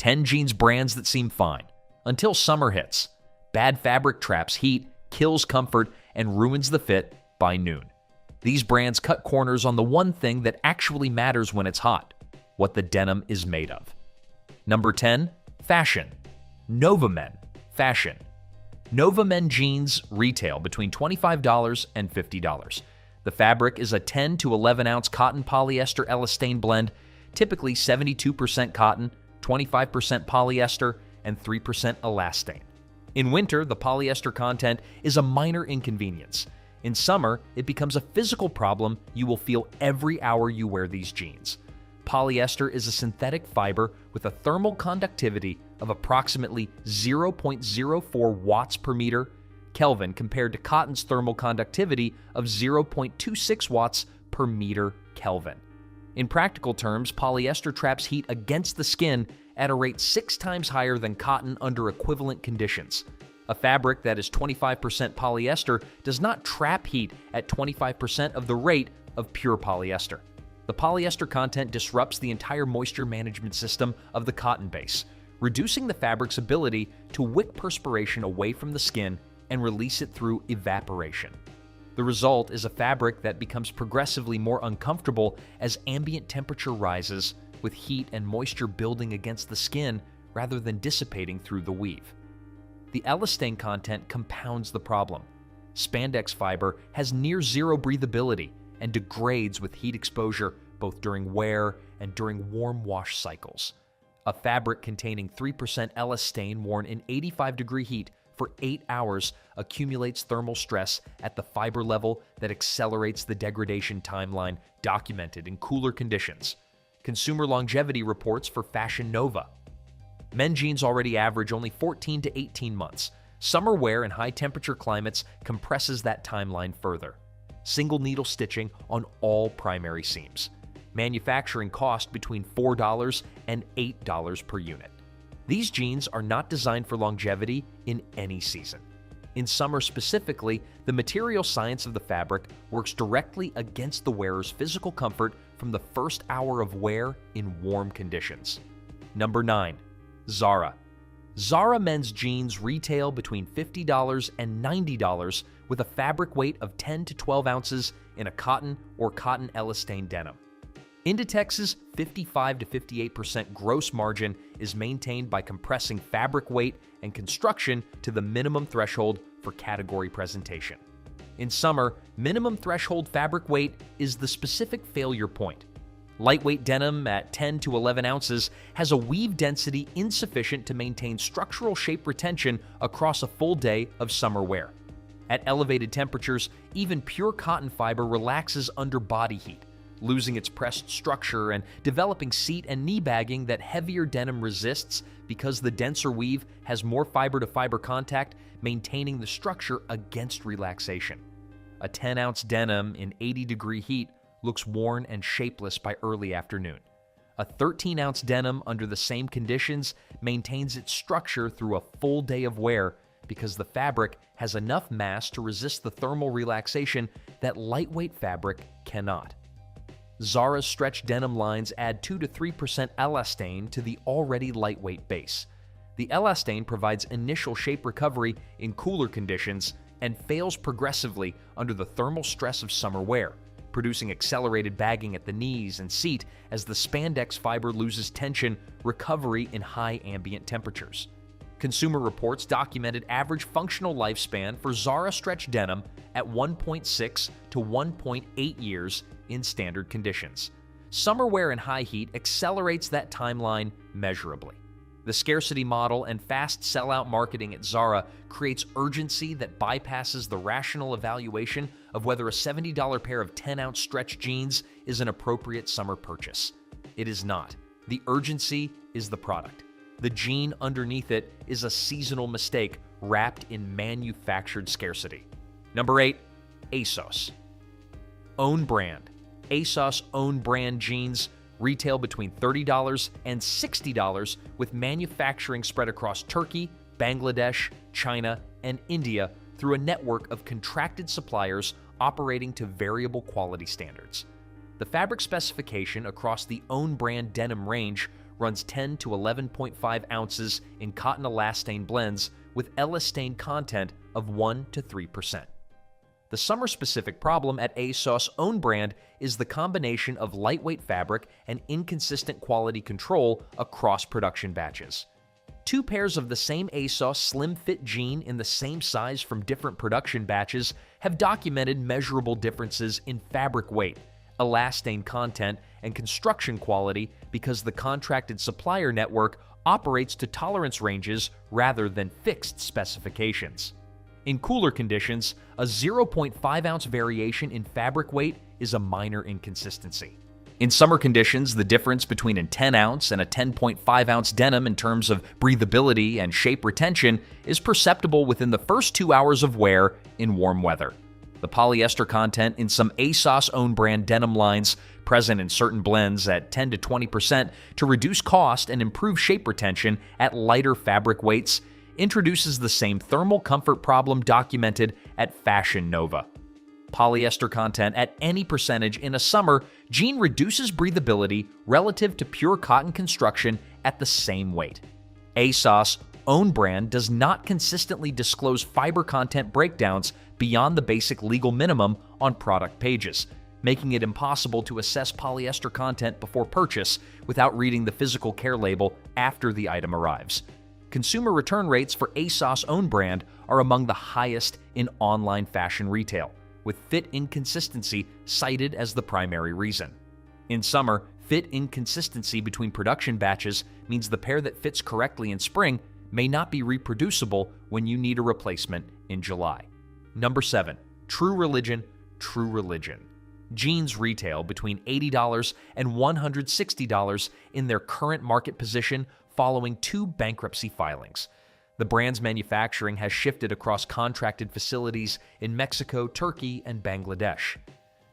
10 jeans brands that seem fine, until summer hits. Bad fabric traps heat, kills comfort, and ruins the fit by noon. These brands cut corners on the one thing that actually matters when it's hot: what the denim is made of. Number 10. Fashion. Nova Men Fashion. Nova Men jeans retail between $25 and $50. The fabric is a 10 to 11 ounce cotton polyester elastane blend, typically 72% cotton, 25% polyester, and 3% elastane. In winter, the polyester content is a minor inconvenience. In summer, it becomes a physical problem you will feel every hour you wear these jeans. Polyester is a synthetic fiber with a thermal conductivity of approximately 0.04 watts per meter Kelvin compared to cotton's thermal conductivity of 0.26 watts per meter Kelvin. In practical terms, polyester traps heat against the skin at a rate 6 times higher than cotton under equivalent conditions. A fabric that is 25% polyester does not trap heat at 25% of the rate of pure polyester. The polyester content disrupts the entire moisture management system of the cotton base, reducing the fabric's ability to wick perspiration away from the skin and release it through evaporation. The result is a fabric that becomes progressively more uncomfortable as ambient temperature rises, with heat and moisture building against the skin rather than dissipating through the weave. The elastane content compounds the problem. Spandex fiber has near zero breathability and degrades with heat exposure both during wear and during warm wash cycles. A fabric containing 3% elastane worn in 85-degree heat for 8 hours accumulates thermal stress at the fiber level that accelerates the degradation timeline documented in cooler conditions. Consumer longevity reports for Fashion Nova. Men jeans already average only 14 to 18 months. Summer wear in high-temperature climates compresses that timeline further. Single needle stitching on all primary seams. Manufacturing cost between $4 and $8 per unit. These jeans are not designed for longevity in any season. In summer specifically, the material science of the fabric works directly against the wearer's physical comfort from the first hour of wear in warm conditions. Number 9. Zara. Zara men's jeans retail between $50 and $90 with a fabric weight of 10 to 12 ounces in a cotton or cotton elastane denim. Inditex's 55 to 58% gross margin is maintained by compressing fabric weight and construction to the minimum threshold for category presentation. In summer, minimum threshold fabric weight is the specific failure point. Lightweight denim at 10 to 11 ounces has a weave density insufficient to maintain structural shape retention across a full day of summer wear. At elevated temperatures, even pure cotton fiber relaxes under body heat, losing its pressed structure and developing seat and knee bagging that heavier denim resists because the denser weave has more fiber-to-fiber contact, maintaining the structure against relaxation. A 10-ounce denim in 80-degree heat looks worn and shapeless by early afternoon. A 13-ounce denim under the same conditions maintains its structure through a full day of wear because the fabric has enough mass to resist the thermal relaxation that lightweight fabric cannot. Zara's stretch denim lines add 2 to 3% elastane to the already lightweight base. The elastane provides initial shape recovery in cooler conditions and fails progressively under the thermal stress of summer wear, producing accelerated bagging at the knees and seat as the spandex fiber loses tension recovery in high ambient temperatures. Consumer Reports documented average functional lifespan for Zara stretch denim at 1.6 to 1.8 years in standard conditions. Summer wear in high heat accelerates that timeline measurably. The scarcity model and fast sellout marketing at Zara creates urgency that bypasses the rational evaluation of whether a $70 pair of 10-ounce stretch jeans is an appropriate summer purchase. It is not. The urgency is the product. The jean underneath it is a seasonal mistake wrapped in manufactured scarcity. Number 8. ASOS. Own brand. ASOS own brand jeans retail between $30 and $60 with manufacturing spread across Turkey, Bangladesh, China, and India through a network of contracted suppliers operating to variable quality standards. The fabric specification across the own brand denim range runs 10 to 11.5 ounces in cotton elastane blends with elastane content of 1 to 3%. The summer-specific problem at ASOS' own brand is the combination of lightweight fabric and inconsistent quality control across production batches. Two pairs of the same ASOS slim-fit jean in the same size from different production batches have documented measurable differences in fabric weight, elastane content, and construction quality because the contracted supplier network operates to tolerance ranges rather than fixed specifications. In cooler conditions, a 0.5-ounce variation in fabric weight is a minor inconsistency. In summer conditions, the difference between a 10-ounce and a 10.5-ounce denim in terms of breathability and shape retention is perceptible within the first 2 hours of wear in warm weather. The polyester content in some ASOS own brand denim lines, present in certain blends at 10 to 20% to reduce cost and improve shape retention at lighter fabric weights, introduces the same thermal comfort problem documented at Fashion Nova. Polyester content at any percentage in a summer jean reduces breathability relative to pure cotton construction at the same weight. ASOS' own brand does not consistently disclose fiber content breakdowns beyond the basic legal minimum on product pages, making it impossible to assess polyester content before purchase without reading the physical care label after the item arrives. Consumer return rates for ASOS' own brand are among the highest in online fashion retail, with fit inconsistency cited as the primary reason. In summer, fit inconsistency between production batches means the pair that fits correctly in spring may not be reproducible when you need a replacement in July. Number 7. True Religion, True Religion. Jeans retail between $80 and $160 in their current market position following 2 bankruptcy filings. The brand's manufacturing has shifted across contracted facilities in Mexico, Turkey, and Bangladesh.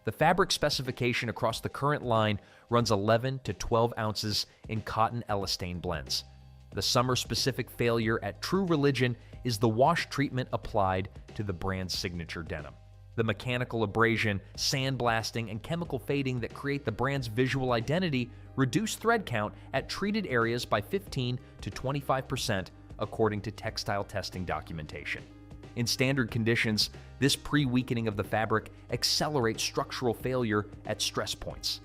The fabric specification across the current line runs 11 to 12 ounces in cotton elastane blends. The summer-specific failure at True Religion is the wash treatment applied to the brand's signature denim. The mechanical abrasion, sandblasting, and chemical fading that create the brand's visual identity reduce thread count at treated areas by 15 to 25%, according to textile testing documentation. In standard conditions, this pre-weakening of the fabric accelerates structural failure at stress points.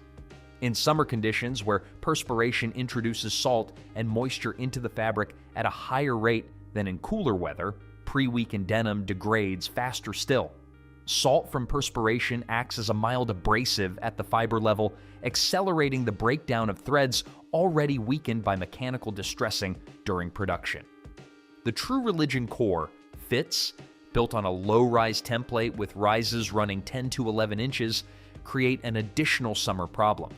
In summer conditions where perspiration introduces salt and moisture into the fabric at a higher rate than in cooler weather, pre-weakened denim degrades faster still. Salt from perspiration acts as a mild abrasive at the fiber level, accelerating the breakdown of threads already weakened by mechanical distressing during production. The True Religion core fits, built on a low-rise template with rises running 10 to 11 inches, create an additional summer problem.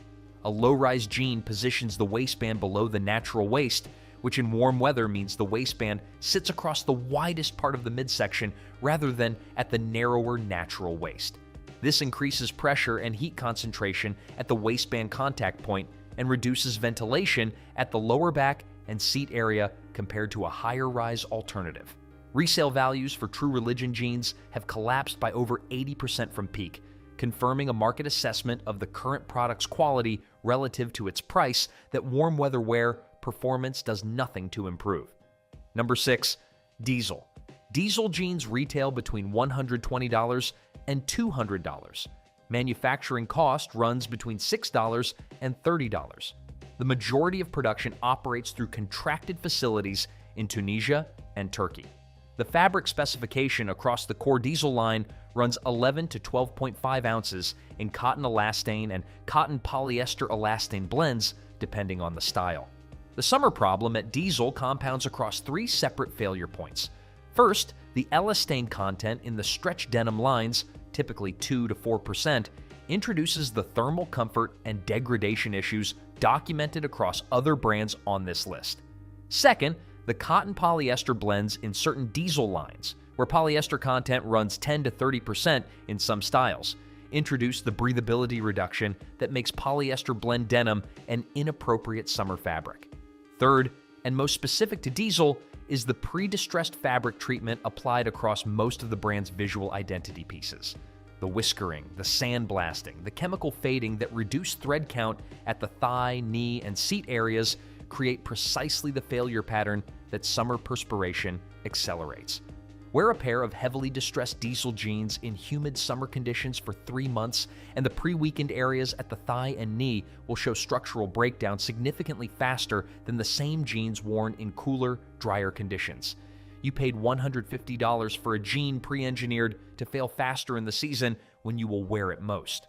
A low-rise jean positions the waistband below the natural waist, which in warm weather means the waistband sits across the widest part of the midsection rather than at the narrower natural waist. This increases pressure and heat concentration at the waistband contact point and reduces ventilation at the lower back and seat area compared to a higher-rise alternative. Resale values for True Religion jeans have collapsed by over 80% from peak, confirming a market assessment of the current product's quality relative to its price that warm weather wear performance does nothing to improve. Number 6. Diesel. Diesel jeans retail between $120 and $200. Manufacturing cost runs between $6 and $30. The majority of production operates through contracted facilities in Tunisia and Turkey. The fabric specification across the core diesel line runs 11 to 12.5 ounces in cotton elastane and cotton polyester elastane blends, depending on the style. The summer problem at diesel compounds across 3 separate failure points. First, the elastane content in the stretch denim lines, typically 2 to 4%, introduces the thermal comfort and degradation issues documented across other brands on this list. Second, the cotton polyester blends in certain diesel lines, where polyester content runs 10 to 30% in some styles, introduce the breathability reduction that makes polyester blend denim an inappropriate summer fabric. Third, and most specific to diesel, is the pre-distressed fabric treatment applied across most of the brand's visual identity pieces. The whiskering, the sandblasting, the chemical fading that reduce thread count at the thigh, knee, and seat areas create precisely the failure pattern that summer perspiration accelerates. Wear a pair of heavily distressed diesel jeans in humid summer conditions for 3 months, and the pre-weakened areas at the thigh and knee will show structural breakdown significantly faster than the same jeans worn in cooler, drier conditions. You paid $150 for a jean pre-engineered to fail faster in the season when you will wear it most.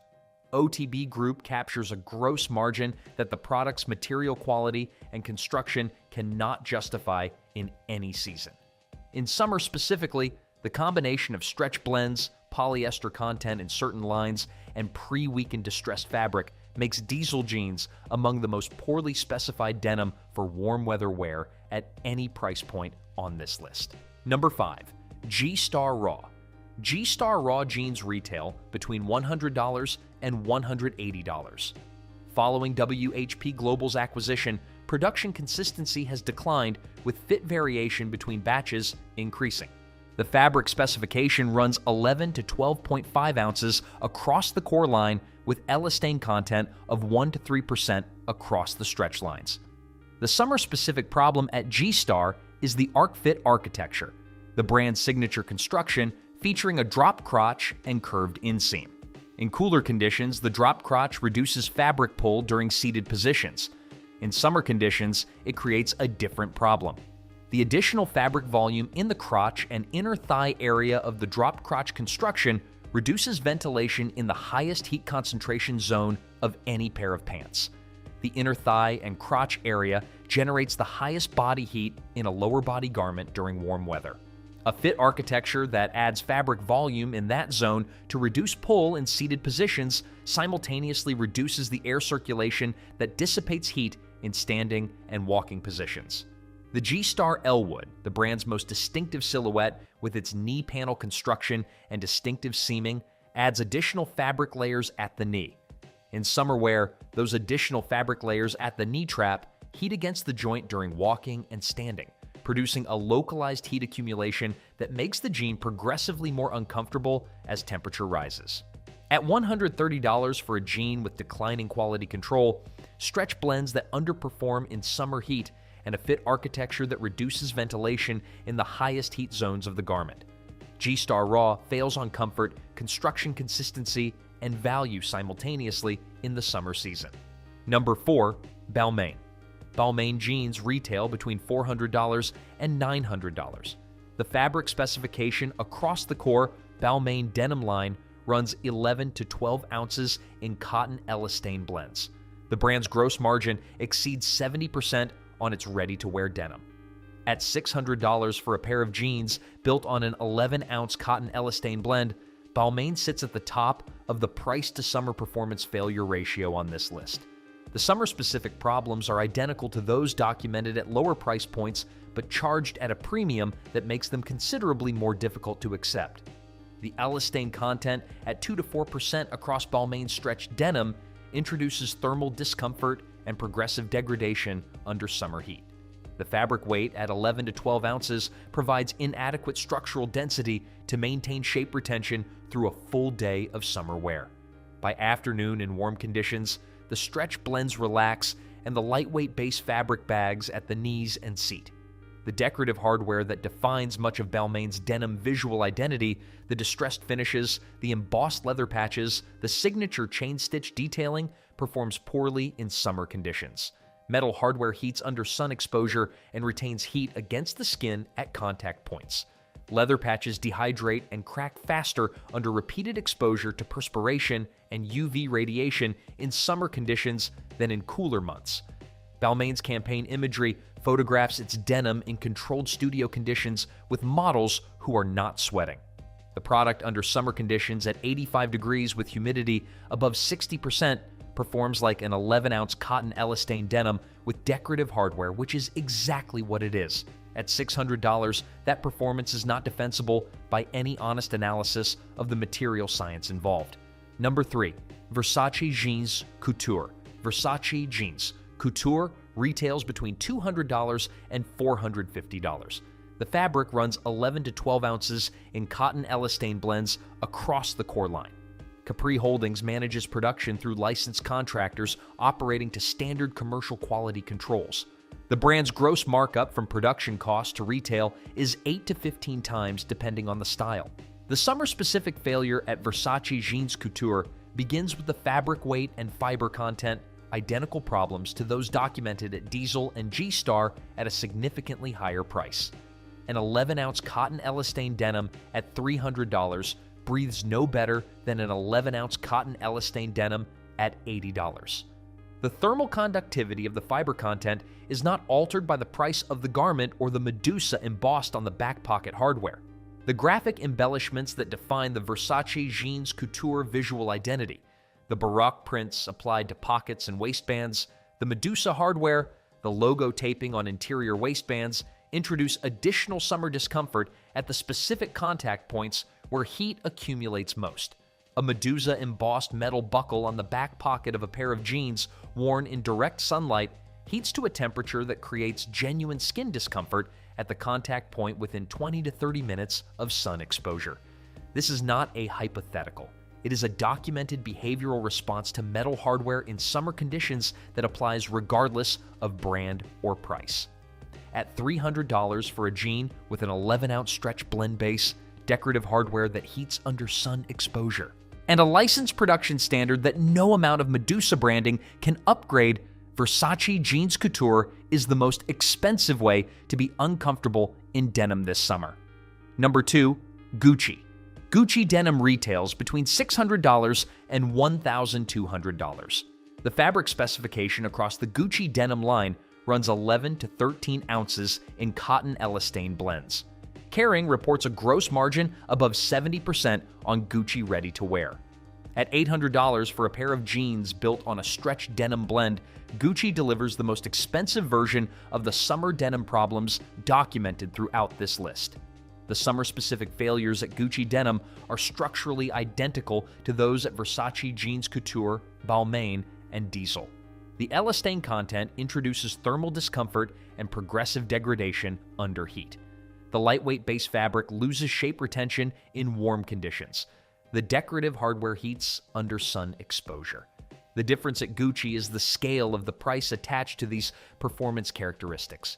OTB Group captures a gross margin that the product's material quality and construction cannot justify in any season. In summer specifically, the combination of stretch blends, polyester content in certain lines, and pre-weakened distressed fabric makes diesel jeans among the most poorly specified denim for warm weather wear at any price point on this list. Number 5. G-Star Raw. G-Star Raw jeans retail between $100 and $180. Following WHP Global's acquisition, production consistency has declined, with fit variation between batches increasing. The fabric specification runs 11 to 12.5 ounces across the core line, with elastane content of 1 to 3% across the stretch lines. The summer-specific problem at G-Star is the Arc Fit architecture, the brand's signature construction featuring a drop crotch and curved inseam. In cooler conditions, the drop crotch reduces fabric pull during seated positions. In summer conditions, it creates a different problem. The additional fabric volume in the crotch and inner thigh area of the drop crotch construction reduces ventilation in the highest heat concentration zone of any pair of pants. The inner thigh and crotch area generates the highest body heat in a lower body garment during warm weather. A fit architecture that adds fabric volume in that zone to reduce pull in seated positions simultaneously reduces the air circulation that dissipates heat in standing and walking positions. The G-Star Elwood, the brand's most distinctive silhouette with its knee panel construction and distinctive seaming, adds additional fabric layers at the knee. In summer wear, those additional fabric layers at the knee trap heat against the joint during walking and standing, producing a localized heat accumulation that makes the jean progressively more uncomfortable as temperature rises. At $130 for a jean with declining quality control, stretch blends that underperform in summer heat, and a fit architecture that reduces ventilation in the highest heat zones of the garment, G-Star Raw fails on comfort, construction consistency, and value simultaneously in the summer season. Number 4. Balmain. Balmain jeans retail between $400 and $900. The fabric specification across the core Balmain denim line runs 11 to 12 ounces in cotton elastane blends. The brand's gross margin exceeds 70% on its ready-to-wear denim. At $600 for a pair of jeans built on an 11-ounce cotton elastane blend, Balmain sits at the top of the price-to-summer performance failure ratio on this list. The summer-specific problems are identical to those documented at lower price points, but charged at a premium that makes them considerably more difficult to accept. The elastane content at 2 to 4% across Balmain's stretch denim introduces thermal discomfort and progressive degradation under summer heat. The fabric weight at 11 to 12 ounces provides inadequate structural density to maintain shape retention through a full day of summer wear. By afternoon in warm conditions, the stretch blends relax and the lightweight base fabric bags at the knees and seat. The decorative hardware that defines much of Balmain's denim visual identity, the distressed finishes, the embossed leather patches, the signature chain-stitch detailing, performs poorly in summer conditions. Metal hardware heats under sun exposure and retains heat against the skin at contact points. Leather patches dehydrate and crack faster under repeated exposure to perspiration and UV radiation in summer conditions than in cooler months. Balmain's campaign imagery photographs its denim in controlled studio conditions with models who are not sweating. The product under summer conditions at 85 degrees with humidity above 60% performs like an 11-ounce cotton elastane denim with decorative hardware, which is exactly what it is. At $600, that performance is not defensible by any honest analysis of the material science involved. Number 3. Versace Jeans Couture. Versace Jeans Couture retails between $200 and $450. The fabric runs 11 to 12 ounces in cotton elastane blends across the core line. Capri Holdings manages production through licensed contractors operating to standard commercial quality controls. The brand's gross markup from production cost to retail is 8 to 15 times depending on the style. The summer-specific failure at Versace Jeans Couture begins with the fabric weight and fiber content, identical problems to those documented at Diesel and G-Star at a significantly higher price. An 11-ounce cotton elastane denim at $300 breathes no better than an 11-ounce cotton elastane denim at $80. The thermal conductivity of the fiber content is not altered by the price of the garment or the Medusa embossed on the back pocket hardware. The graphic embellishments that define the Versace Jeans Couture visual identity, the Baroque prints applied to pockets and waistbands, the Medusa hardware, the logo taping on interior waistbands, introduce additional summer discomfort at the specific contact points where heat accumulates most. A Medusa embossed metal buckle on the back pocket of a pair of jeans worn in direct sunlight heats to a temperature that creates genuine skin discomfort at the contact point within 20 to 30 minutes of sun exposure. This is not a hypothetical. It is a documented behavioral response to metal hardware in summer conditions that applies regardless of brand or price. At $300 for a jean with an 11-ounce stretch blend base, decorative hardware that heats under sun exposure, and a licensed production standard that no amount of Medusa branding can upgrade, Versace Jeans Couture is the most expensive way to be uncomfortable in denim this summer. Number 2, Gucci. Gucci denim retails between $600 and $1,200. The fabric specification across the Gucci denim line runs 11 to 13 ounces in cotton elastane blends. Kering reports a gross margin above 70% on Gucci ready-to-wear. At $800 for a pair of jeans built on a stretch denim blend, Gucci delivers the most expensive version of the summer denim problems documented throughout this list. The summer-specific failures at Gucci denim are structurally identical to those at Versace Jeans Couture, Balmain, and Diesel. The elastane content introduces thermal discomfort and progressive degradation under heat. The lightweight base fabric loses shape retention in warm conditions. The decorative hardware heats under sun exposure. The difference at Gucci is the scale of the price attached to these performance characteristics.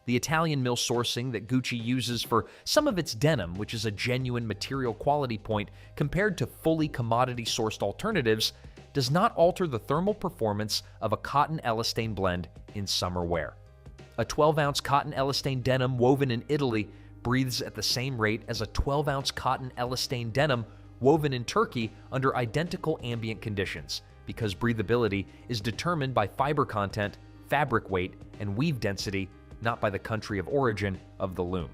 The Italian mill sourcing that Gucci uses for some of its denim, which is a genuine material quality point compared to fully commodity-sourced alternatives, does not alter the thermal performance of a cotton elastane blend in summer wear. A 12-ounce cotton elastane denim woven in Italy breathes at the same rate as a 12-ounce cotton elastane denim woven in Turkey under identical ambient conditions, because breathability is determined by fiber content, fabric weight, and weave density, not by the country of origin of the loom.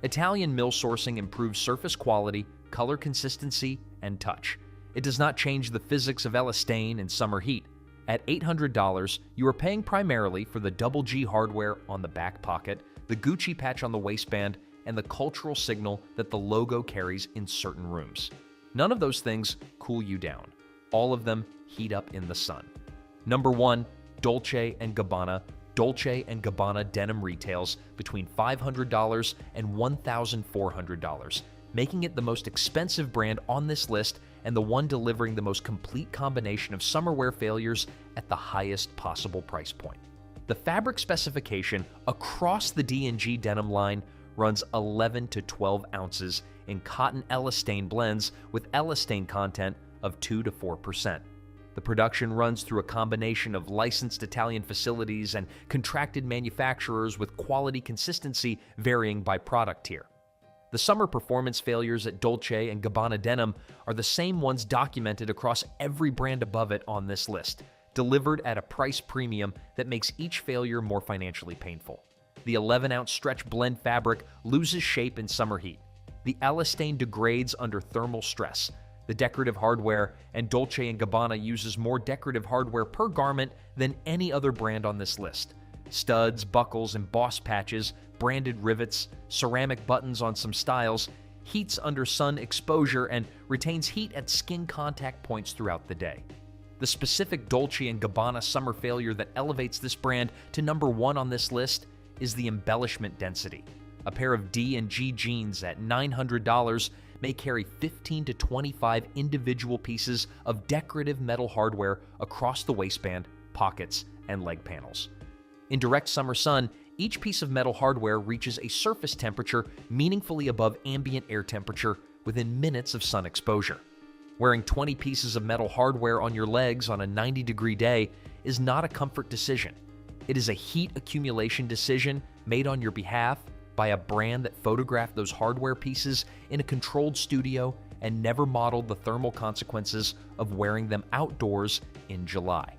Italian mill sourcing improves surface quality, color consistency, and touch. It does not change the physics of elastane in summer heat. At $800, you are paying primarily for the double G hardware on the back pocket, the Gucci patch on the waistband, and the cultural signal that the logo carries in certain rooms. None of those things cool you down. All of them heat up in the sun. Number 1, Dolce & Gabbana. Dolce & Gabbana denim retails between $500 and $1,400, making it the most expensive brand on this list and the one delivering the most complete combination of summer wear failures at the highest possible price point. The fabric specification across the D&G denim line runs 11 to 12 ounces in cotton elastane blends with elastane content of 2 to 4%. The production runs through a combination of licensed Italian facilities and contracted manufacturers with quality consistency varying by product tier. The summer performance failures at Dolce & Gabbana denim are the same ones documented across every brand above it on this list, delivered at a price premium that makes each failure more financially painful. The 11-ounce stretch blend fabric loses shape in summer heat. The elastane degrades under thermal stress. The decorative hardware, and Dolce & Gabbana uses more decorative hardware per garment than any other brand on this list. Studs, buckles, embossed patches, branded rivets, ceramic buttons on some styles, heats under sun exposure, and retains heat at skin contact points throughout the day. The specific Dolce & Gabbana summer failure that elevates this brand to number 1 on this list is the embellishment density. A pair of D&G jeans at $900 may carry 15 to 25 individual pieces of decorative metal hardware across the waistband, pockets, and leg panels. In direct summer sun, each piece of metal hardware reaches a surface temperature meaningfully above ambient air temperature within minutes of sun exposure. Wearing 20 pieces of metal hardware on your legs on a 90-degree day is not a comfort decision. It is a heat accumulation decision made on your behalf by a brand that photographed those hardware pieces in a controlled studio and never modeled the thermal consequences of wearing them outdoors in July.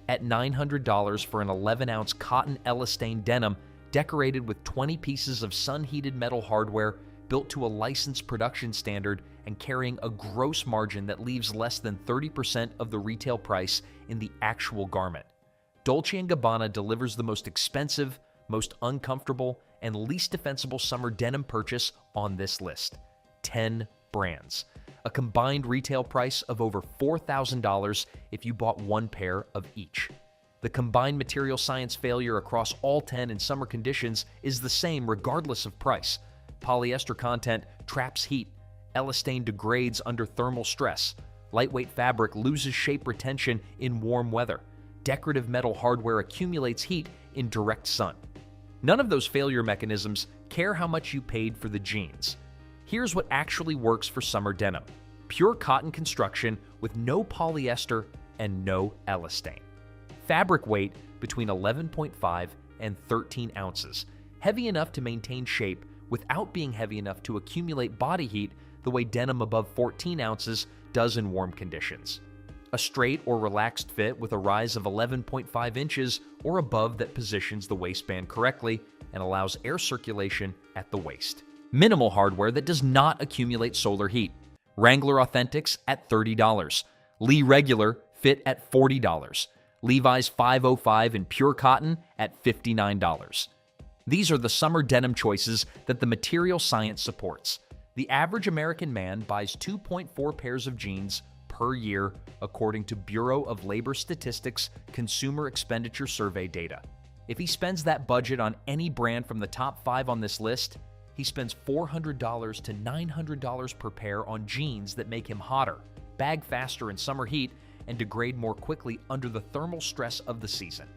At $900 for an 11-ounce cotton elastane denim decorated with 20 pieces of sun-heated metal hardware built to a licensed production standard and carrying a gross margin that leaves less than 30% of the retail price in the actual garment, Dolce & Gabbana delivers the most expensive, most uncomfortable, and least defensible summer denim purchase on this list: 10 brands. A combined retail price of over $4,000 if you bought one pair of each. The combined material science failure across all 10 in summer conditions is the same regardless of price. Polyester content traps heat. Elastane degrades under thermal stress. Lightweight fabric loses shape retention in warm weather. Decorative metal hardware accumulates heat in direct sun. None of those failure mechanisms care how much you paid for the jeans. Here's what actually works for summer denim: pure cotton construction with no polyester and no elastane. Fabric weight between 11.5 and 13 ounces, heavy enough to maintain shape without being heavy enough to accumulate body heat the way denim above 14 ounces does in warm conditions. A straight or relaxed fit with a rise of 11.5 inches or above that positions the waistband correctly and allows air circulation at the waist. Minimal hardware that does not accumulate solar heat. Wrangler Authentics at $30. Lee Regular fit at $40. Levi's 505 in pure cotton at $59. These are the summer denim choices that the material science supports. The average American man buys 2.4 pairs of jeans per year, according to Bureau of Labor Statistics Consumer Expenditure Survey data. If he spends that budget on any brand from the top 5 on this list, he spends $400 to $900 per pair on jeans that make him hotter, bag faster in summer heat, and degrade more quickly under the thermal stress of the season.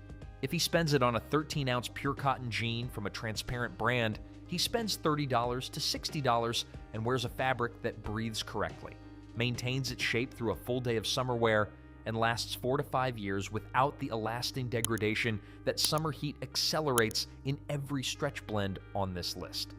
If he spends it on a 13-ounce pure cotton jean from a transparent brand, he spends $30 to $60 and wears a fabric that breathes correctly, maintains its shape through a full day of summer wear, and lasts 4 to 5 years without the elastane degradation that summer heat accelerates in every stretch blend on this list.